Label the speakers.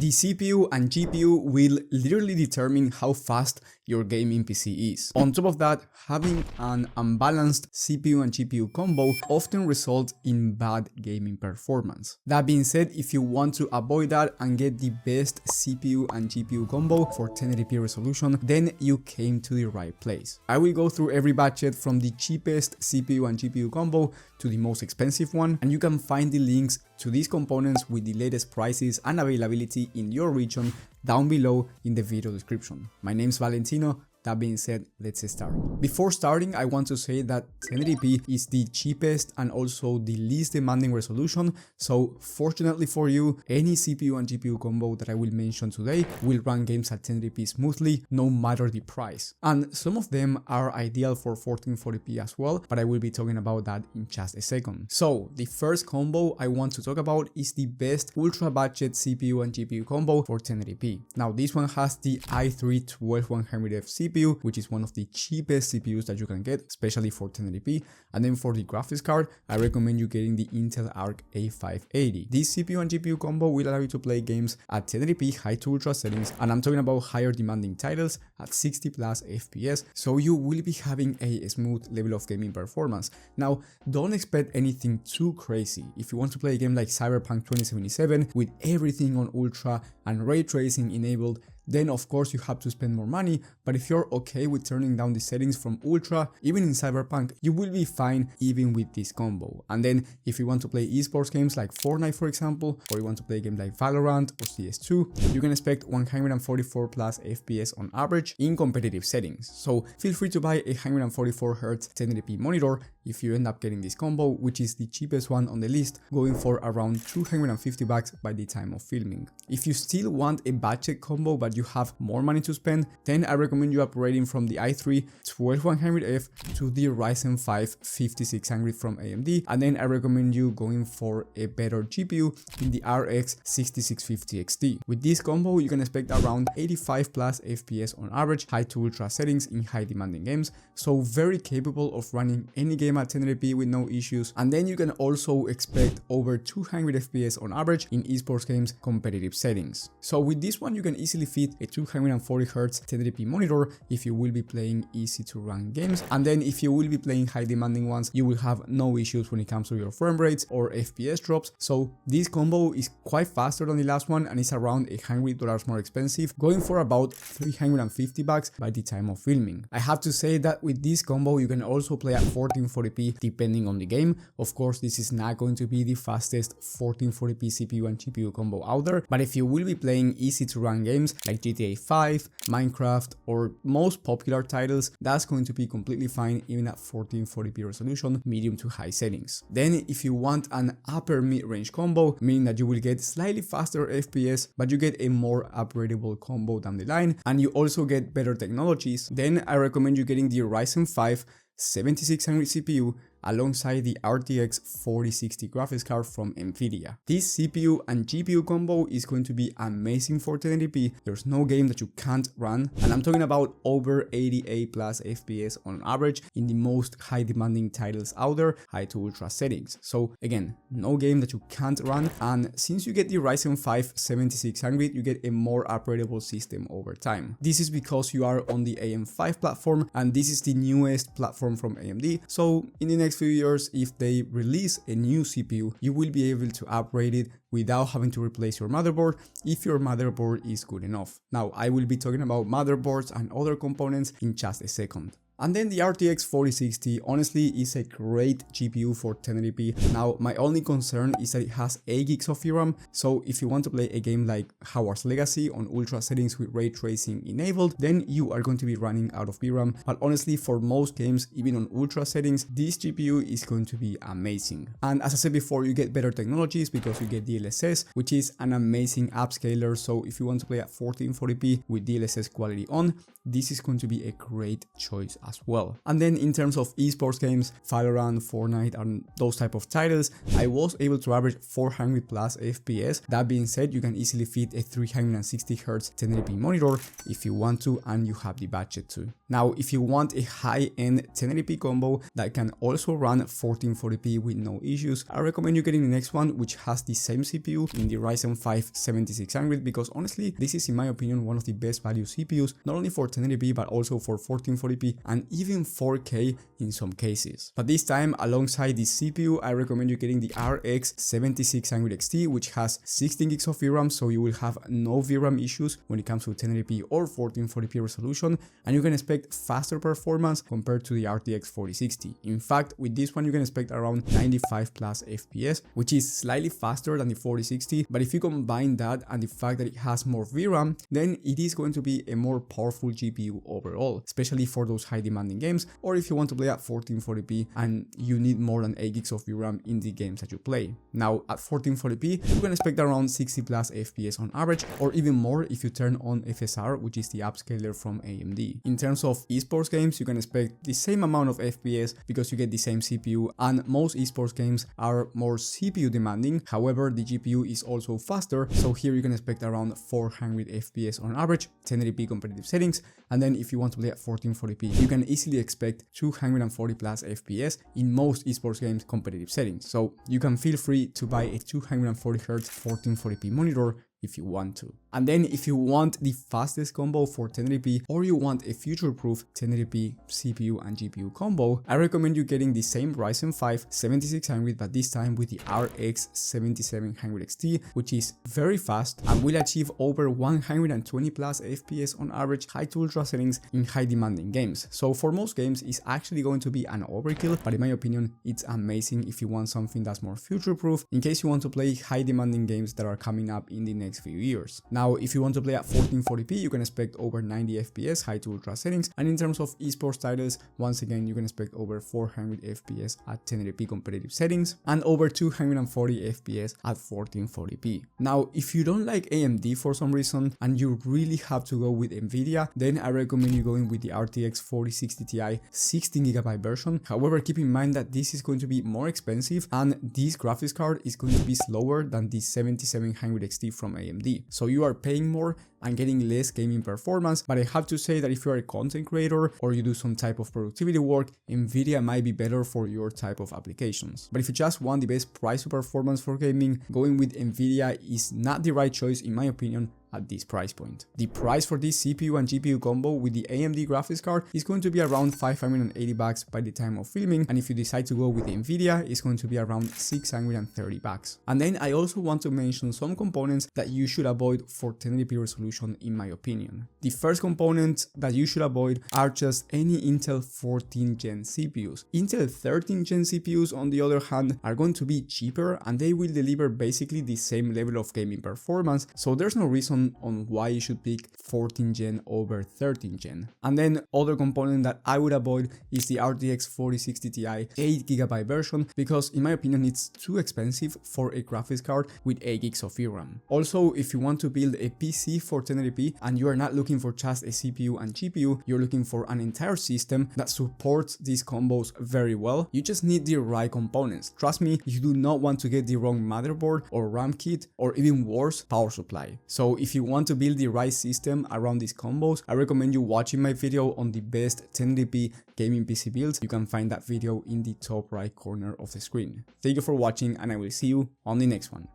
Speaker 1: The CPU and GPU will literally determine how fast your gaming PC is. On top of that, having an unbalanced CPU and GPU combo often results in bad gaming performance. That being said, if you want to avoid that and get the best CPU and GPU combo for 1080p resolution, then you came to the right place. I will go through every budget from the cheapest CPU and GPU combo to the most expensive one, and you can find the links to these components with the latest prices and availability in your region down below in the video description. My name is Valentino. That being said, let's start. Before starting, I want to say that 1080p is the cheapest and also the least demanding resolution, so fortunately for you, any CPU and GPU combo that I will mention today will run games at 1080p smoothly, no matter the price. And some of them are ideal for 1440p as well, but I will be talking about that in just a second. So the first combo I want to talk about is the best ultra budget CPU and GPU combo for 1080p. Now this one has the i3 12100F CPU, which is one of the cheapest CPUs that you can get, especially for 1080p. And then for the graphics card, I recommend you getting the Intel Arc A580. This CPU and GPU combo will allow you to play games at 1080p high to ultra settings, and I'm talking about higher demanding titles at 60 plus FPS, so you will be having a smooth level of gaming performance. Now, don't expect anything too crazy. If you want to play a game like Cyberpunk 2077 with everything on ultra and ray tracing enabled, then of course you have to spend more money, but if you're okay with turning down the settings from ultra, even in Cyberpunk, you will be fine even with this combo. And then if you want to play esports games like Fortnite for example, or you want to play a game like Valorant or CS2, you can expect 144 plus FPS on average in competitive settings. So feel free to buy a 144Hz 1080p monitor if you end up getting this combo, which is the cheapest one on the list, going for around $250 by the time of filming. If you still want a budget combo but you have more money to spend, then I recommend you upgrading from the i3 12100F to the Ryzen 5 5600 from AMD, and then I recommend you going for a better GPU in the RX 6650 XT. With this combo, you can expect around 85 plus FPS on average, high to ultra settings in high demanding games, so very capable of running any game at 1080p with no issues. And then you can also expect over 200 FPS on average in esports games competitive settings. So with this one, you can easily fit a 240Hz 1080p monitor if you will be playing easy to run games, and then if you will be playing high demanding ones, you will have no issues when it comes to your frame rates or FPS drops. So this combo is quite faster than the last one, and it's around $100 more expensive, going for about $350 by the time of filming. I have to say that with this combo you can also play at 1440p depending on the game. Of course, this is not going to be the fastest 1440p CPU and GPU combo out there, but if you will be playing easy to run games like GTA 5, Minecraft, or most popular titles, that's going to be completely fine even at 1440p resolution, medium to high settings. Then if you want an upper mid-range combo, meaning that you will get slightly faster FPS, but you get a more upgradable combo down the line, and you also get better technologies, then I recommend you getting the Ryzen 5 7600 CPU alongside the RTX 4060 graphics card from Nvidia. This CPU and GPU combo is going to be amazing for 1080p. There's no game that you can't run, and I'm talking about over 88 plus FPS on average in the most high demanding titles out there, high to ultra settings. So again, no game that you can't run, and since you get the Ryzen 5 7600, you get a more upgradable system over time. This is because you are on the AM5 platform, and this is the newest platform from AMD, so in the next few years, if they release a new CPU, you will be able to upgrade it without having to replace your motherboard if your motherboard is good enough. Now, I will be talking about motherboards and other components in just a second. And then the RTX 4060 honestly is a great GPU for 1080p. Now, my only concern is that it has 8 gigs of VRAM, so if you want to play a game like Hogwarts Legacy on ultra settings with ray tracing enabled, then you are going to be running out of VRAM. But honestly, for most games, even on ultra settings, this GPU is going to be amazing. And as I said before, you get better technologies because you get DLSS, which is an amazing upscaler. So if you want to play at 1440p with DLSS quality on, this is going to be a great choice as well. And then in terms of esports games, Valorant, Fortnite and those type of titles, I was able to average 400 plus FPS. That being said, you can easily fit a 360Hz 1080p monitor if you want to and you have the budget to. Now, if you want a high-end 1080p combo that can also run 1440p with no issues, I recommend you getting the next one, which has the same CPU in the Ryzen 5 7600, because honestly, this is in my opinion one of the best value CPUs, not only for 1080p but also for 1440p and even 4K in some cases. But this time, alongside this CPU, I recommend you getting the RX 7600 XT, which has 16 gigs of VRAM, so you will have no VRAM issues when it comes to 1080p or 1440p resolution, and you can expect faster performance compared to the RTX 4060. In fact, with this one you can expect around 95 plus FPS, which is slightly faster than the 4060, but if you combine that and the fact that it has more VRAM, then it is going to be a more powerful GPU overall, especially for those high demanding games, or if you want to play at 1440p and you need more than 8 gigs of VRAM in the games that you play. Now at 1440p, you can expect around 60 plus FPS on average, or even more if you turn on FSR, which is the upscaler from AMD. In terms of esports games, you can expect the same amount of FPS because you get the same CPU, and most esports games are more CPU demanding. However, the GPU is also faster, so here you can expect around 400 FPS on average, 1080p competitive settings, and then if you want to play at 1440p, you can easily expect 240 plus FPS in most esports games competitive settings. So you can feel free to buy a 240Hz 1440p monitor if you want to. And then if you want the fastest combo for 1080p, or you want a future-proof 1080p CPU and GPU combo, I recommend you getting the same Ryzen 5 7600, but this time with the RX 7700 XT, which is very fast and will achieve over 120 plus FPS on average high to ultra settings in high demanding games. So for most games, it's actually going to be an overkill, but in my opinion, it's amazing if you want something that's more future-proof in case you want to play high demanding games that are coming up in the next few years. Now, if you want to play at 1440p, you can expect over 90 FPS high to ultra settings, and in terms of esports titles, once again you can expect over 400 FPS at 1080p competitive settings and over 240 FPS at 1440p. Now, if you don't like AMD for some reason and you really have to go with Nvidia, then I recommend you going with the RTX 4060 Ti 16GB version. However, keep in mind that this is going to be more expensive and this graphics card is going to be slower than the 7700 XT from AMD. So you are paying more and getting less gaming performance, but I have to say that if you are a content creator or you do some type of productivity work, Nvidia might be better for your type of applications. But if you just want the best price to performance for gaming, going with Nvidia is not the right choice in my opinion at this price point. The price for this CPU and GPU combo with the AMD graphics card is going to be around $580 by the time of filming, and if you decide to go with the Nvidia, it's going to be around $630. And then I also want to mention some components that you should avoid for 1080p resolution in my opinion. The first component that you should avoid are just any Intel 14th gen CPUs. Intel 13th gen CPUs on the other hand are going to be cheaper and they will deliver basically the same level of gaming performance, so there's no reason on why you should pick 14th gen over 13th gen. And then other component that I would avoid is the RTX 4060 Ti 8GB version, because in my opinion it's too expensive for a graphics card with 8 gigs of VRAM. Also, if you want to build a PC for 1080p and you are not looking for just a CPU and GPU, you're looking for an entire system that supports these combos very well, you just need the right components. Trust me, you do not want to get the wrong motherboard or RAM kit or even worse, power supply. So if you want to build the right system around these combos, I recommend you watching my video on the best 1080p gaming PC builds. You can find that video in the top right corner of the screen. Thank you for watching and I will see you on the next one.